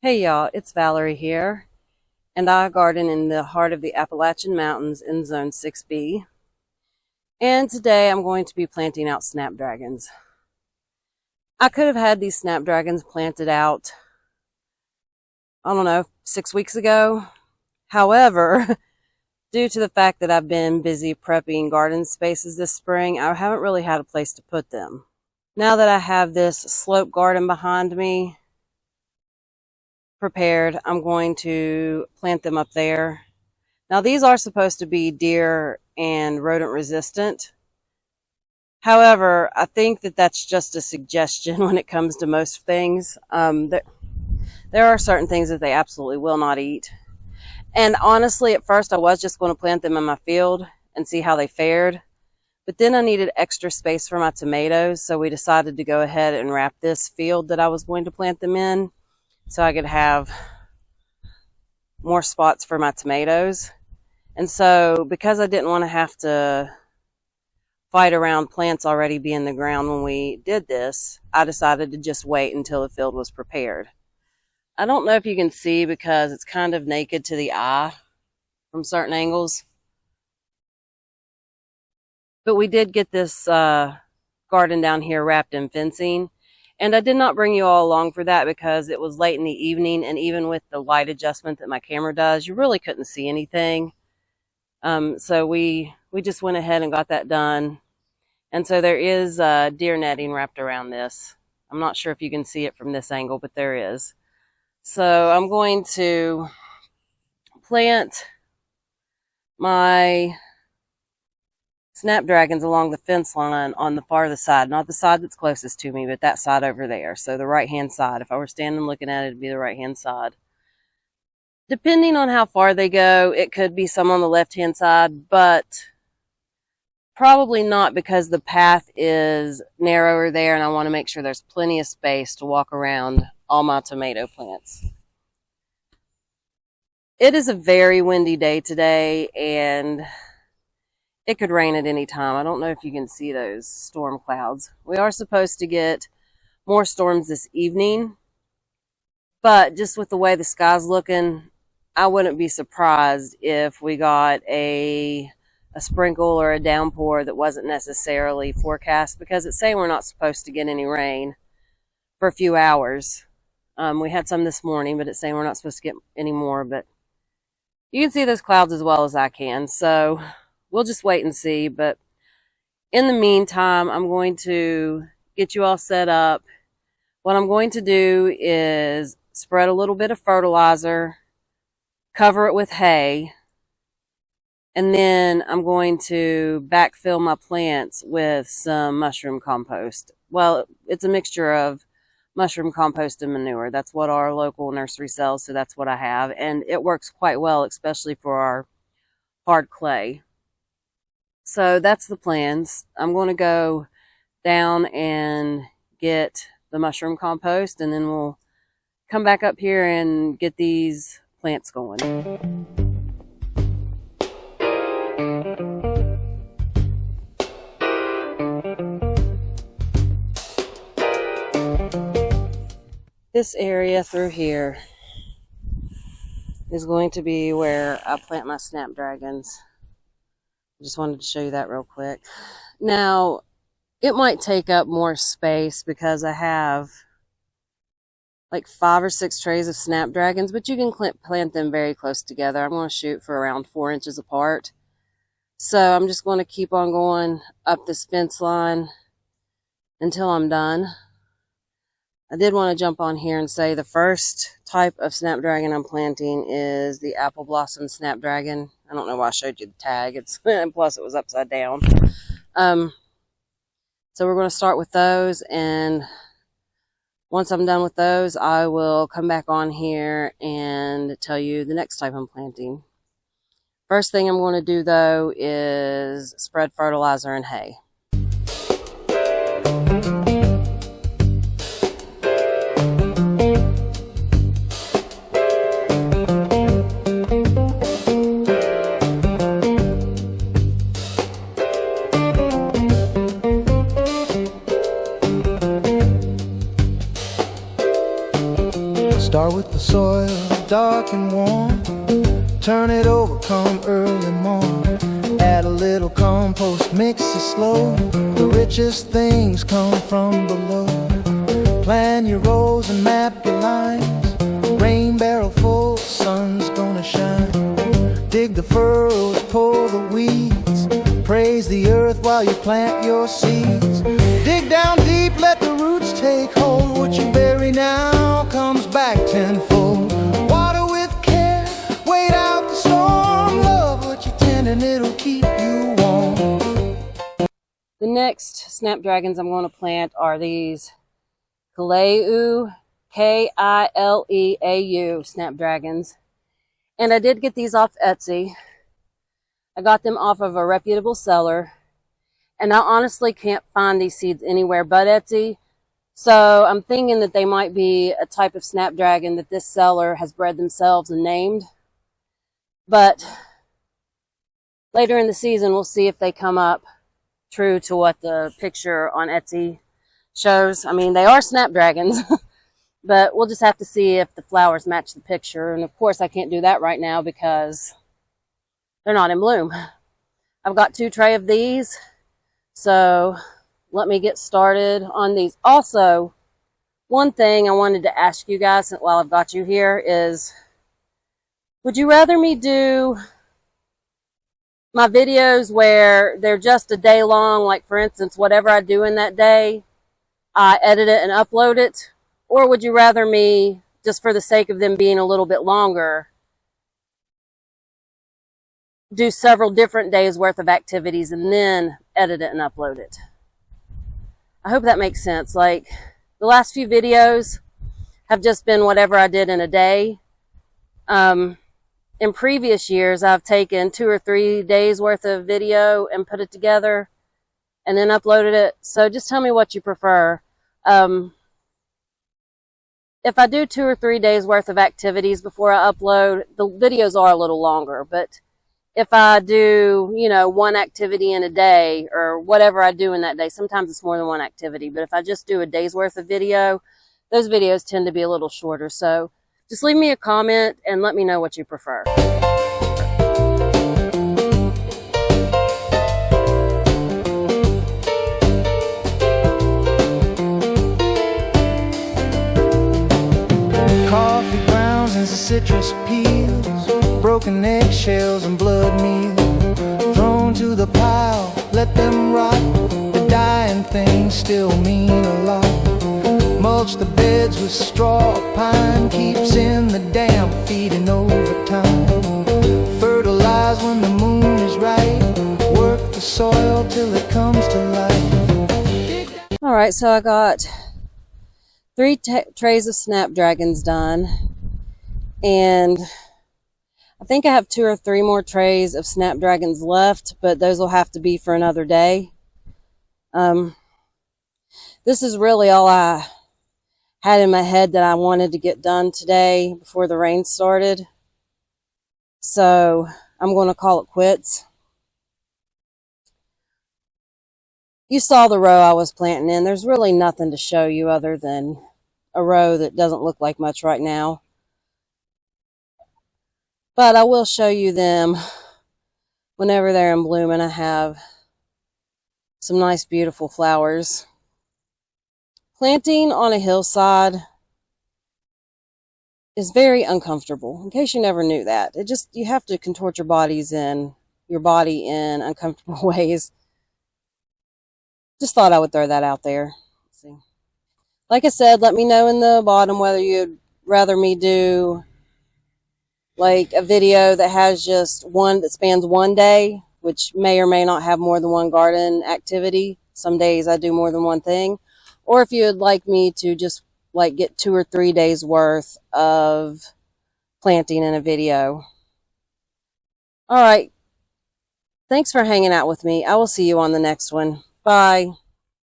Hey y'all, it's Valerie here, and I garden in the heart of the Appalachian Mountains in Zone 6B. And today I'm going to be planting out snapdragons. I could have had these snapdragons planted out, I don't know, 6 weeks ago. However, due to the fact that I've been busy prepping garden spaces this spring, I haven't really had a place to put them. Now that I have this slope garden behind me prepared, I'm going to plant them up there. Now these are supposed to be deer and rodent resistant. However, I think that that's just a suggestion when it comes to most things. There are certain things that they absolutely will not eat. And honestly, at first I was just going to plant them in my field and see how they fared. But then I needed extra space for my tomatoes, so we decided to go ahead and wrap this field that I was going to plant them in so I could have more spots for my tomatoes. And so because I didn't want to have to fight around plants already being in the ground when we did this, I decided to just wait until the field was prepared. I don't know if you can see because it's kind of naked to the eye from certain angles. But we did get this garden down here wrapped in fencing. And I did not bring you all along for that because it was late in the evening, and even with the light adjustment that my camera does, you really couldn't see anything. So we just went ahead and got that done. And so there is deer netting wrapped around this. I'm not sure if you can see it from this angle, but there is. So I'm going to plant my snapdragons along the fence line on the farthest side, not the side that's closest to me, but that side over there. So the right hand side. If I were standing looking at it, it'd be the right hand side. Depending on how far they go, it could be some on the left hand side, but probably not because the path is narrower there and I want to make sure there's plenty of space to walk around all my tomato plants. It is a very windy day today, and it could rain at any time. I don't know if you can see those storm clouds. We are supposed to get more storms this evening, but just with the way the sky's looking, I wouldn't be surprised if we got a sprinkle or a downpour that wasn't necessarily forecast, because it's saying we're not supposed to get any rain for a few hours. We had some this morning, but it's saying we're not supposed to get any more. But you can see those clouds as well as I can, so we'll just wait and see. But in the meantime, I'm going to get you all set up. What I'm going to do is spread a little bit of fertilizer, cover it with hay, and then I'm going to backfill my plants with some mushroom compost. Well, it's a mixture of mushroom compost and manure. That's what our local nursery sells, so that's what I have. And it works quite well, especially for our hard clay. So that's the plans. I'm going to go down and get the mushroom compost, and then we'll come back up here and get these plants going. This area through here is going to be where I plant my snapdragons. Just wanted to show you that real quick. Now, it might take up more space because I have like 5 or 6 trays of snapdragons, but you can plant them very close together. I'm going to shoot for around 4 inches apart. So I'm just going to keep on going up this fence line until I'm done. I did want to jump on here and say the first type of snapdragon I'm planting is the apple blossom snapdragon. I don't know why I showed you the tag. And plus it was upside down. So we're going to start with those, and once I'm done with those, I will come back on here and tell you the next type I'm planting. First thing I'm going to do though is spread fertilizer and hay. Start with the soil, dark and warm. Turn it over come early morn. Add a little compost, mix it slow. The richest things come from below. Plan your rows and map your lines. Rain barrel full, sun's gonna shine. Dig the furrows, pull the weeds. Praise the earth while you plant your seeds. Dig down deep, let the roots take hold. What you bury now comes back tenfold. Water with care, wait out the storm. Love what you tend and it'll keep you warm. The next snapdragons I'm going to plant are these Kileau, K-I-L-E-A-U snapdragons. And I did get these off Etsy. I got them off of a reputable seller. And I honestly can't find these seeds anywhere but Etsy. So I'm thinking that they might be a type of snapdragon that this seller has bred themselves and named. But later in the season, we'll see if they come up true to what the picture on Etsy shows. I mean, they are snapdragons, but we'll just have to see if the flowers match the picture. And of course, I can't do that right now because they're not in bloom. I've got 2 trays of these, so let me get started on these. Also, one thing I wanted to ask you guys while I've got you here is, would you rather me do my videos where they're just a day long, like for instance, whatever I do in that day, I edit it and upload it? Or would you rather me, just for the sake of them being a little bit longer, do several different days worth of activities and then edit it and upload it? I hope that makes sense. Like, the last few videos have just been whatever I did in a day. In previous years, I've taken 2 or 3 days worth of video and put it together and then uploaded it. So just tell me what you prefer. If I do 2 or 3 days worth of activities before I upload, the videos are a little longer. But if I do, you know, 1 activity in a day or whatever I do in that day, sometimes it's more than 1 activity. But if I just do a day's worth of video, those videos tend to be a little shorter. So just leave me a comment and let me know what you prefer. Coffee grounds and citrus peels, broken eggshells and blood meal, thrown to the pile, let them rot. The dying things still mean a lot. Mulch the beds with straw, pine keeps in the damp, feeding over time. Fertilize when the moon is right, work the soil till it comes to life. All right, so I got 3 trays of snapdragons done, and I think I have 2 or 3 more trays of snapdragons left, but those will have to be for another day. This is really all I had in my head that I wanted to get done today before the rain started. So I'm going to call it quits. You saw the row I was planting in. There's really nothing to show you other than a row that doesn't look like much right now. But I will show you them whenever they're in bloom and I have some nice beautiful flowers. Planting on a hillside is very uncomfortable, in case you never knew that. You have to contort your body in uncomfortable ways. Just thought I would throw that out there. Let's see. Like I said, let me know in the bottom whether you'd rather me do like a video that has just one that spans 1 day, which may or may not have more than 1 garden activity. Some days I do more than 1 thing. Or if you would like me to just like get 2 or 3 days worth of planting in a video. All right. Thanks for hanging out with me. I will see you on the next one. Bye.